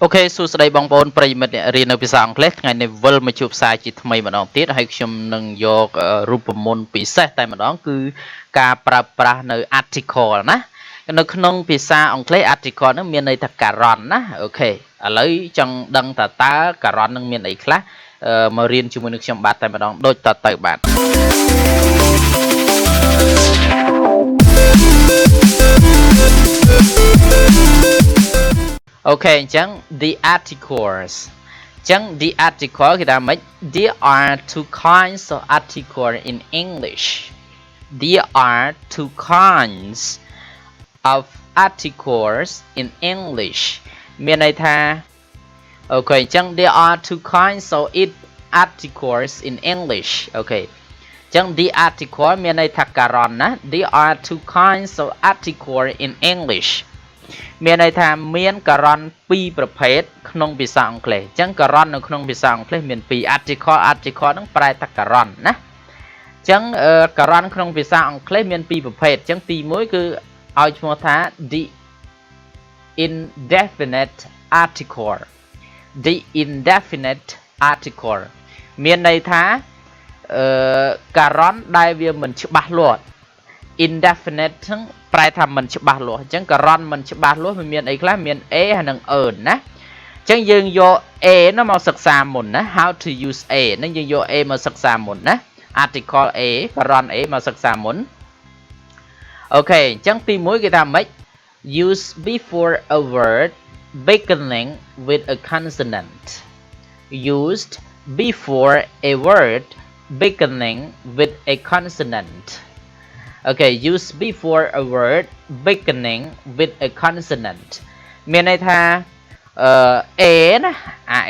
អូខេសួស្តីបងប្អូនប្រិយមិត្តអ្នករៀននៅភាសាអង់គ្លេសថ្ងៃនេះវិលមកជួបផ្សាយជាថ្មីម្ដងទៀតហើយខ្ញុំនឹងយករូបមន្តពិសេសតែម្ដងគឺការប្រើប្រាស់នៅ article ណានៅក្នុងភាសាអង់គ្លេស article ហ្នឹងមានន័យថាការ៉នណាអូខេឥឡូវចង់ដឹងតើការ៉ននឹងមានអីខ្លះមករៀនជាមួយនឹងខ្ញុំបាទតែម្ដងដូចតទៅបាទអូខេអញ្ចឹង the articles អញ្ចឹង the article គេថាម៉េច there are two kinds of article in English there are two kinds of articles in English មានន័យថាអូខេអញ្ចឹង there are two kinds of articles in English អូខេអញ្ចឹង the article មានន័យថាការ៉នណា there are two kinds of article in Englishមានន័យថាមានការ៉ន2ប្រភេទក្នុងភាសាអង់គ្លេសអញ្ចឹងការ៉ននៅក្នុងភាសាអង់គ្លេសមាន2 article ហ្នឹងប្រែថាការ៉នណាអញ្ចឹងការ៉នក្នុងភាសាអង់គ្លេសមាន2ប្រភេទអញ្ចឹងទី1គឺឲ្យឈ្មោះថា the indefinite article the indefinite article មានន័យថាការ៉នដែលវាមិនច្បាស់លាស់ indefinite ហ្នឹងប្រែថាមិនច្បាស់លាស់អញ្ចឹងការ៉នមិនច្បាស់លាស់វាមានអីខ្លះមាន a ហើយនិង e ណាអញ្ចឹងយើងយក a នោះមកសិក្សាមុនណា how to use a ហ្នឹងយើងយក a មកសិក្សាមុនណា article a ការ៉ន a មកសិក្សាមុនអូខេអញ្ចឹងទី1គេថាម៉េច use before a word beginning with a consonant used before a word beginning with a consonant Okay, use before a word beginning with a consonant មានន័យថា a ណា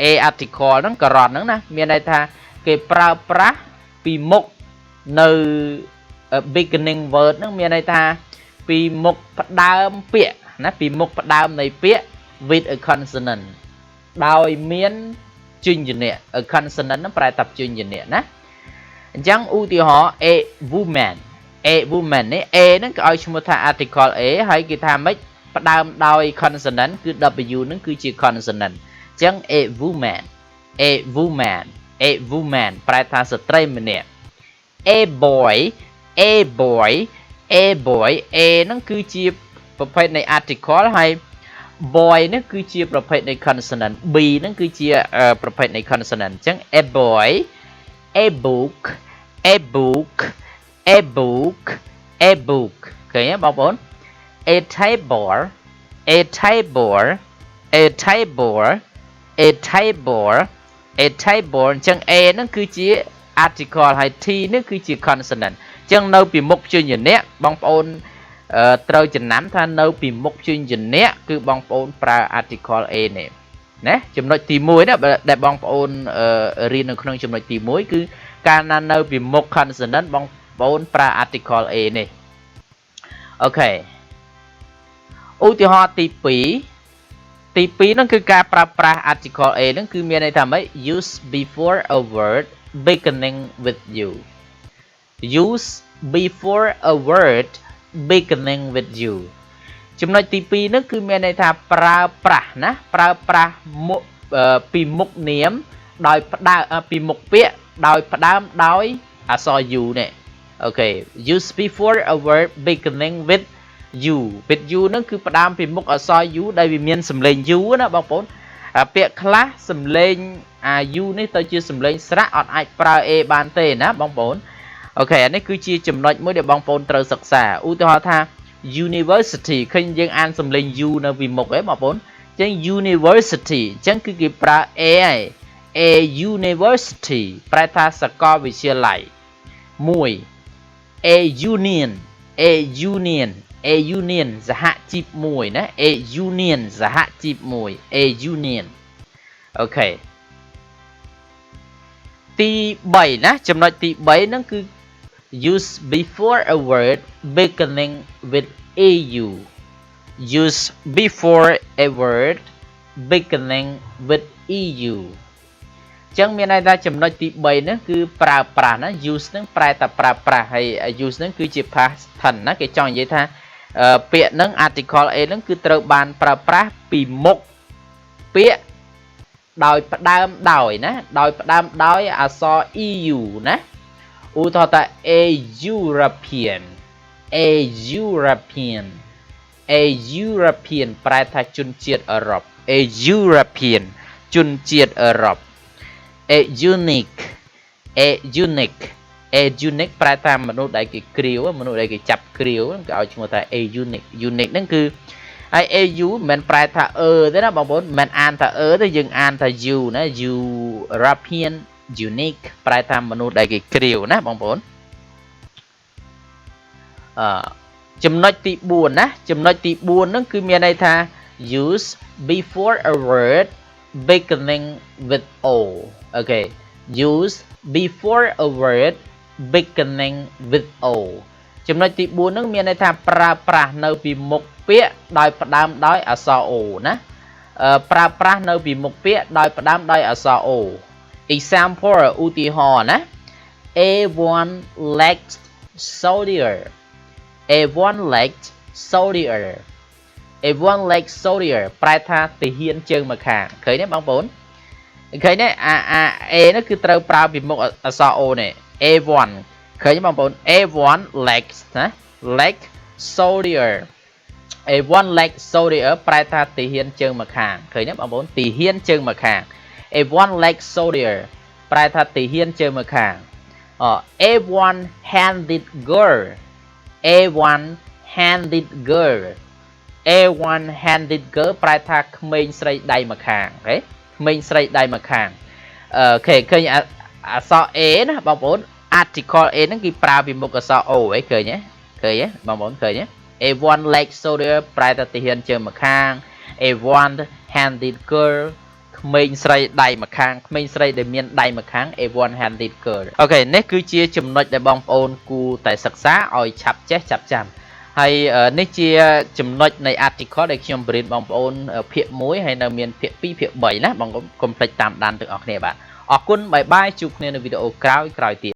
a article ហ្នឹងការ៉នហ្នឹងណាមានន័យថាគេប្រើប្រាស់ពីមុខនៅ beginning word ហ្នឹងមានន័យថាពីមុខផ្ដើមពាក្យណាពីមុខផ្ដើមនៃពាក្យ with a consonant ដោយមានជញ្ជនៈ a consonant ហ្នឹងប្រែថាជញ្ជនៈណាអញ្ចឹងឧទាហរណ៍ a woman a woman នេះ a ហ្នឹងគេឲ្យឈ្មោះថា article a ហើយគេថាម៉េចផ្ដើមដោយ consonant គឺ w ហ្នឹងគឺជា consonant អញ្ចឹង a woman a woman a woman ប្រែថាស្ត្រីម្នាក់ a boy a boy a boy a ហ្នឹងគឺជាប្រភេទនៃ article ហើយ boy នេះគឺជាប្រភេទនៃ consonant b ហ្នឹងគឺជាប្រភេទនៃ consonant អញ្ចឹង a boy a book a book a book a book ឃើញទេបងប្អូន a table a table a table a table a table អញ្ចឹង a ហ្នឹងគឺជា article ហើយ t នេះគឺជា consonant អញ្ចឹងនៅពីមុខជញ្ជនៈបងប្អូនត្រូវចំណាំថានៅពីមុខជញ្ជនៈគឺបងប្អូនប្រើ article a នេះណាចំណុចទី1ណាដែលបងប្អូនរៀននៅក្នុងចំណុចទី1គឺការណានៅពីមុខ consonant បងប្អូនប្រើ article a នេះអូខេឧទាហរណ៍ទី2ហ្នឹងគឺការប្រើប្រាស់ article a ហ្នឹងគឺមានន័យថាម៉េច use before a word beginning with you use before a word beginning with you ចំណុចទី2ហ្នឹងគឺមានន័យថាប្រើប្រាស់ណាប្រើប្រាស់មុខពីមុខនាមដោយផ្ដើមពីមុខពាក្យដោយផ្ដើមដោយអក្សរ u នេះOkay, use before a word beginning with you ហ្នឹងគឺផ្ដើមពីមុខអក្សរ u ដែលវាមានសំឡេង u ណាបងប្អូនពាក្យខ្លះសំឡេងu នេះទៅជាសំឡេងស្រៈអត់អាចប្រើ a បានទេណាបងប្អូនអូខេអានេះគឺជាចំណុចមួយដែលបងប្អូនត្រូវសិក្សាឧទាហរណ៍ថា university ឃើញយើងអានសំឡេង u នៅពីមុខឯងបងប្អូនអញ្ចឹង university អញ្ចឹងគឺគេប្រើ a ហើយ a university ប្រែថាសាកលវិទ្យាល័យ1A union a union a union សហជីពមួយណា a union សហជីពមួយ a union អូខេទី3ណាចំណុចទី3ហ្នឹងគឺ use before a word beginning with au use before a word beginning with euចឹងមានន័យថាចំណុចទី3ហ្នឹងគឺប្រើប្រាស់ណា use ហ្នឹងប្រែថាប្រើប្រាស់ហើយ use ហ្នឹងគឺជា past tense ណាគេចង់និយាយថាពាក្យហ្នឹង article a ហ្នឹងគឺត្រូវបានប្រើប្រាស់ពីមុខ ពាក្យដោយផ្ដើមដោយណាដោយផ្ដើមដោយអក្សរ EU ណាឧទាហរណ៍ថា a European a European a European ប្រែថាជនជាតិអឺរ៉ុប a European ជនជាតិអឺរ៉ុប a unique a unique a unique ប្រែថាមនុស្សដែលគេគ្រាវមនុស្សដែលគេចាប់គ្រាវគេឲ្យឈ្មោះថា a unique unique ហ្នឹងគឺហើយ AU មិនប្រែថាទេណាបងប្អូនមិនអានថាទេយើងអានថា U ណា European unique ប្រែថាមនុស្សដែលគេគ្រាវណាបងប្អូនចំណុចទី4ណាចំណុចទី4ហ្នឹងគឺមានន័យថា use before a word beginning with o okay use before a word beginning with o ចំណុចទី4ហ្នឹងមានន័យថាប្រើប្រាស់នៅពីមុខពាក្យដោយផ្ដើមដោយអក្សរ o ណាប្រើប្រាស់នៅពីមុខពាក្យដោយផ្ដើមដោយអក្សរ o example ឧទាហរណ៍ណា A1 legged soldier A1 legged soldier A1 legged soldier ប្រែថាទាហានជើងម្ខាងឃើញទេបងប្អូនឃើញទេA នោះគឺត្រូវប្រើពីមុខអក្សរ O នេះ A1 ឃើញបងប្អូន A1 legged ណា leg soldier A1 leg soldier ប្រែថាទាហានជើងម្ខាងឃើញទេបងប្អូនទាហានជើងម្ខាង A1 leg soldier ប្រែថាទាហានជើងម្ខាងA1 handed girl A1 handed girl A1 handed girl ប្រែថាក្មេងស្រីដៃម្ខាងហ៎ក្មេងស្រីដៃម្ខាងអូខេឃើញអក្សរ A ណាបងប្អូន article A ហ្នឹងគឺប្រើពីមុខអក្សរ O ហ៎ឃើញទេបងប្អូនឃើញទេ A1 leg soldier ប្រែថាទាហានជើងម្ខាង A1 handed girl ក្មេងស្រីដៃម្ខាងក្មេងស្រីដែលមានដៃម្ខាង A1 handed girl អូខេនេះគឺជាចំណុចដែលបងប្អូនគួរតែសិក្សាឲ្យឆាប់ចេះចាប់ចាំហើយនេះជាចំណុចនៃ article ដែលខ្ញុំបរៀនបងប្អូនភាគ1ហើយនៅមានភាគ2ភាគ3ណាបងប្អូនកុំភ្លេចតាមដានទាំងអស់គ្នាបាទអរគុណបាយបាយជួបគ្នានៅវីដេអូក្រោយទៀត